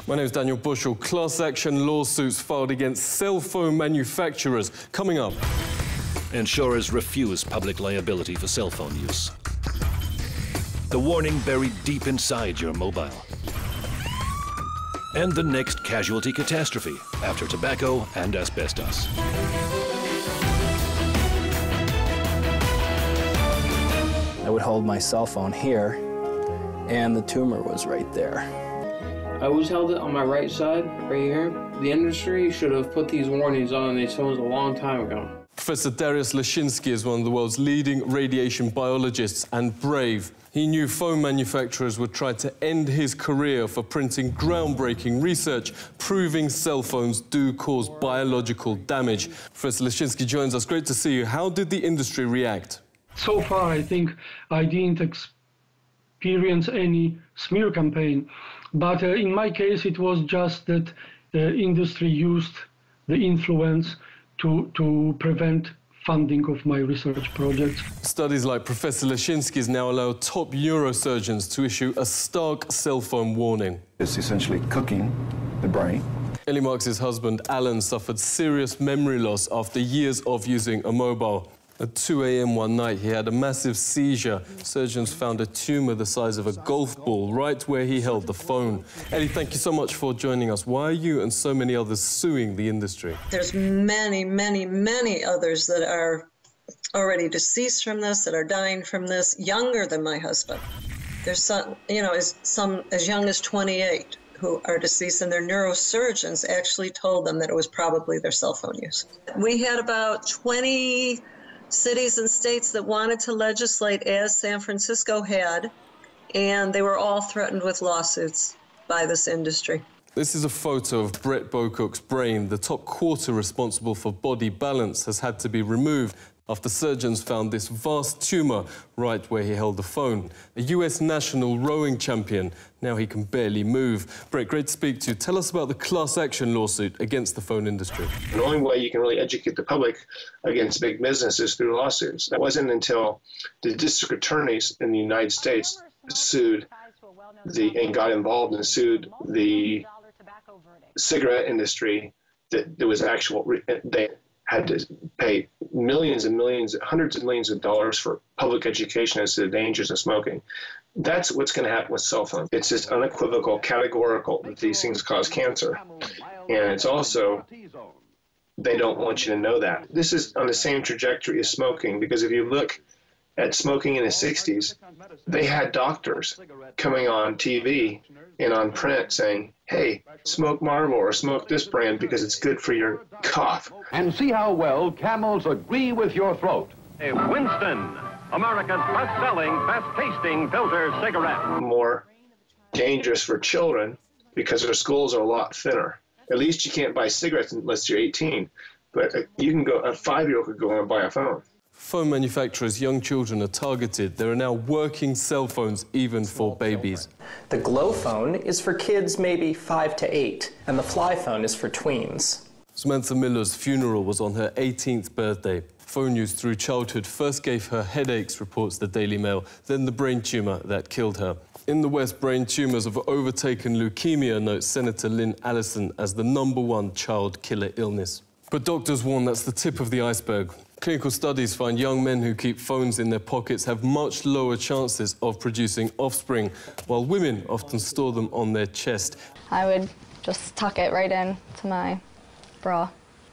My name is Daniel Bushell. Class action lawsuits filed against cell phone manufacturers. Coming up. Insurers refuse public liability for cell phone use. The warning buried deep inside your mobile. And the next casualty catastrophe after tobacco and asbestos. I would hold my cell phone here, and the tumor was right there. I always held it on my right side, right here. The industry should have put these warnings on these phones a long time ago. Professor Dariusz Leszczynski is one of the world's leading radiation biologists and brave. He knew phone manufacturers would try to end his career for printing groundbreaking research proving cell phones do cause biological damage. Professor Leszczynski joins us. Great to see you. How did the industry react? So far, I think I didn't experience any smear campaign. But in my case, it was just that the industry used the influence to prevent funding of my research projects. Studies like Professor Leszczynski's now allow top neurosurgeons to issue a stark cell phone warning. It's essentially cooking the brain. Ellie Marks's husband, Alan, suffered serious memory loss after years of using a mobile. At 2 a.m. one night, he had a massive seizure. Surgeons found a tumor the size of a golf ball right where he held the phone. Ellie, thank you so much for joining us. Why are you and so many others suing the industry? There's many, many, many others that are already deceased from this, that are dying from this, younger than my husband. There's some, some as young as 28 who are deceased, and their neurosurgeons actually told them that it was probably their cell phone use. We had about 20 cities and states that wanted to legislate as San Francisco had, and they were all threatened with lawsuits by this industry. This is a photo of Brett Bocook's brain. The top quarter responsible for body balance has had to be removed after surgeons found this vast tumor right where he held the phone. A US national rowing champion, now he can barely move. Brett, great to speak to you. Tell us about the class action lawsuit against the phone industry. The only way you can really educate the public against big business is through lawsuits. That wasn't until the district attorneys in the United States sued and got involved and sued the cigarette industry that there was they had to pay millions and millions, hundreds of millions of dollars for public education as to the dangers of smoking. That's what's going to happen with cell phones. It's just unequivocal, categorical that these things cause cancer. And it's also, they don't want you to know that. This is on the same trajectory as smoking, because if you look at smoking in the 60s, they had doctors coming on TV and on print saying, hey, smoke Marlboro or smoke this brand because it's good for your cough. And see how well Camels agree with your throat. A Winston, America's best-selling, best-tasting filter cigarette. More dangerous for children because their skulls are a lot thinner. At least you can't buy cigarettes unless you're 18, but you can go, a 5-year-old could go and buy a phone. Phone manufacturers' young children are targeted. There are now working cell phones even for babies. The Glow phone is for kids maybe 5 to 8, and the Fly phone is for tweens. Samantha Miller's funeral was on her 18th birthday. Phone use through childhood first gave her headaches, reports the Daily Mail, then the brain tumour that killed her. In the West, brain tumours have overtaken leukemia, notes Senator Lynn Allison, as the #1 child killer illness. But doctors warn that's the tip of the iceberg. Clinical studies find young men who keep phones in their pockets have much lower chances of producing offspring, while women often store them on their chest. I would just tuck it right in to my bra.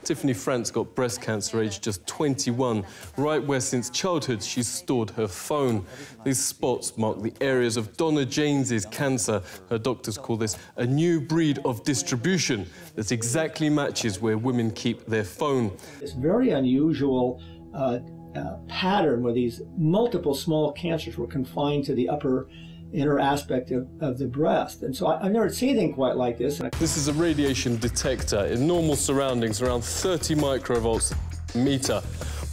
Tiffany France got breast cancer aged just 21, right where since childhood she's stored her phone. These spots mark the areas of Donna James's cancer. Her doctors call this a new breed of distribution that exactly matches where women keep their phone. It's very unusual pattern where these multiple small cancers were confined to the upper inner aspect of the breast. And so I've never seen anything quite like this. This is a radiation detector in normal surroundings, around 30 microvolts a meter.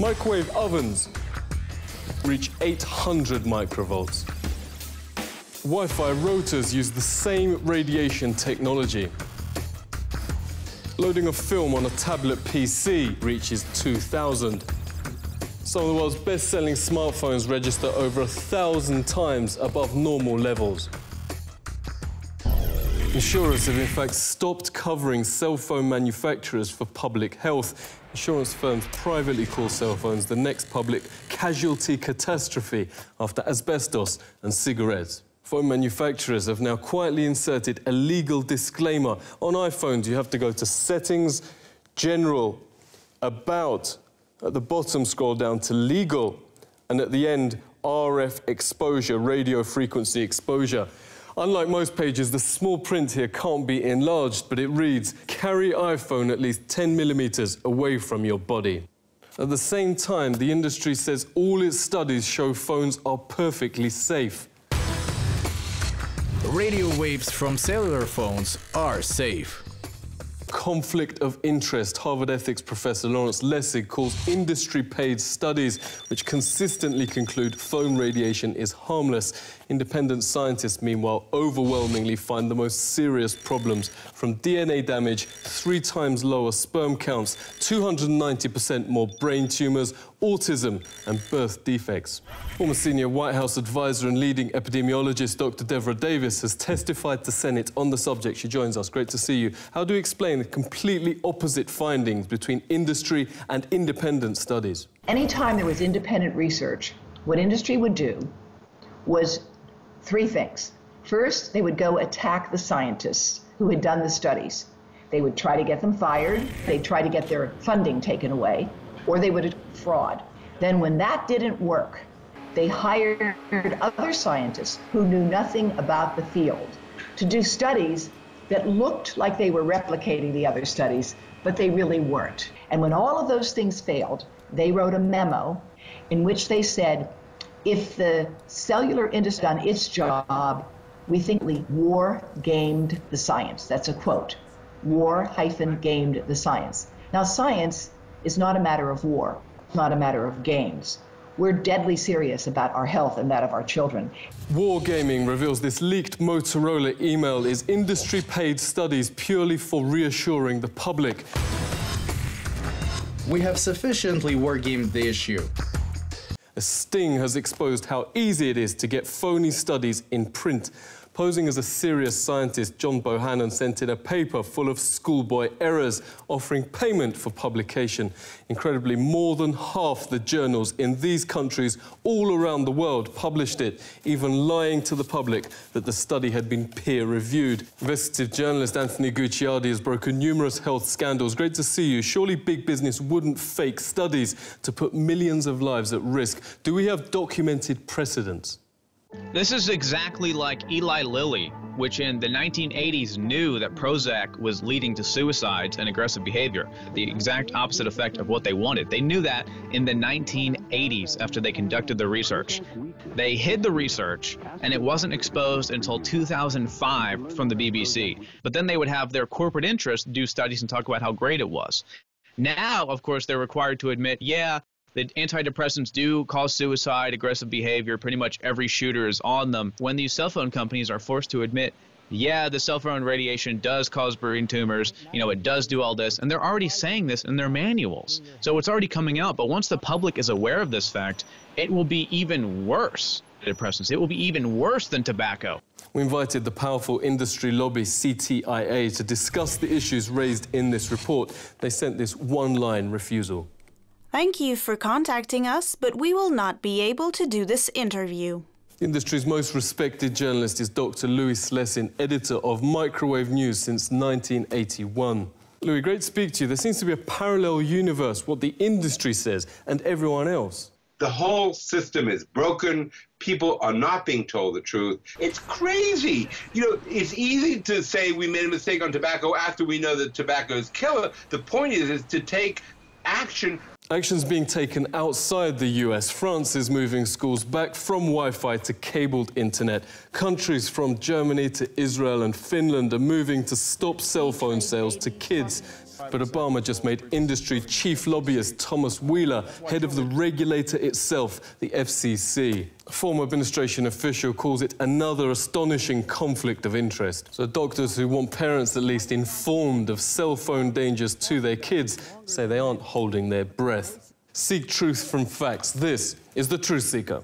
Microwave ovens reach 800 microvolts. Wi-Fi routers use the same radiation technology. Loading a film on a tablet PC reaches 2,000. Some of the world's best-selling smartphones register over 1,000 times above normal levels. Insurers have in fact stopped covering cell phone manufacturers for public health. Insurance firms privately call cell phones the next public casualty catastrophe after asbestos and cigarettes. Phone manufacturers have now quietly inserted a legal disclaimer. On iPhones, you have to go to Settings, General, About. At the bottom, scroll down to Legal, and at the end, RF exposure, radio frequency exposure. Unlike most pages, the small print here can't be enlarged, but it reads, carry iPhone at least 10 millimeters away from your body. At the same time, the industry says all its studies show phones are perfectly safe. Radio waves from cellular phones are safe. Conflict of interest. Harvard ethics professor Lawrence Lessig calls industry-paid studies which consistently conclude phone radiation is harmless. Independent scientists, meanwhile, overwhelmingly find the most serious problems, from DNA damage, 3 times lower sperm counts, 290% more brain tumours, autism and birth defects. Former senior White House advisor and leading epidemiologist Dr. Deborah Davis has testified to Senate on the subject. She joins us. Great to see you. How do you explain the completely opposite findings between industry and independent studies? Anytime there was independent research, what industry would do was 3 things. First, they would go attack the scientists who had done the studies. They would try to get them fired, they'd try to get their funding taken away, or they would fraud. Then when that didn't work, they hired other scientists who knew nothing about the field to do studies that looked like they were replicating the other studies, but they really weren't. And when all of those things failed, they wrote a memo in which they said, if the cellular industry done its job, we think war gamed the science. That's a quote. War-gamed the science. Now, science is not a matter of war, not a matter of games. We're deadly serious about our health and that of our children. Wargaming reveals this leaked Motorola email is industry-paid studies purely for reassuring the public. We have sufficiently wargamed the issue. A sting has exposed how easy it is to get phony studies in print. Posing as a serious scientist, John Bohannon sent in a paper full of schoolboy errors, offering payment for publication. Incredibly, more than half the journals in these countries all around the world published it, even lying to the public that the study had been peer-reviewed. Investigative journalist Anthony Gucciardi has broken numerous health scandals. Great to see you. Surely big business wouldn't fake studies to put millions of lives at risk. Do we have documented precedents? This is exactly like Eli Lilly, which in the 1980s knew that Prozac was leading to suicides and aggressive behavior, the exact opposite effect of what they wanted. They knew that in the 1980s after they conducted the research. They hid the research, and it wasn't exposed until 2005 from the BBC. But then they would have their corporate interests do studies and talk about how great it was. Now, of course, they're required to admit, yeah, the antidepressants do cause suicide, aggressive behavior. Pretty much every shooter is on them. When these cell phone companies are forced to admit, yeah, the cell phone radiation does cause brain tumors, you know, it does do all this, and they're already saying this in their manuals. So it's already coming out, but once the public is aware of this fact, it will be even worse. Depressants. It will be even worse than tobacco. We invited the powerful industry lobby CTIA to discuss the issues raised in this report. They sent this one-line refusal. Thank you for contacting us, but we will not be able to do this interview. The industry's most respected journalist is Dr. Louis Slessin, editor of Microwave News since 1981. Louis, great to speak to you. There seems to be a parallel universe, what the industry says and everyone else. The whole system is broken. People are not being told the truth. It's crazy. You know, it's easy to say we made a mistake on tobacco after we know that tobacco is killer. The point is to take action. Actions being taken outside the US. France is moving schools back from Wi-Fi to cabled internet. Countries from Germany to Israel and Finland are moving to stop cell phone sales to kids. But Obama just made industry chief lobbyist Thomas Wheeler head of the regulator itself, the FCC. A former administration official calls it another astonishing conflict of interest. So doctors who want parents at least informed of cell phone dangers to their kids say they aren't holding their breath. Seek truth from facts. This is The Truth Seeker.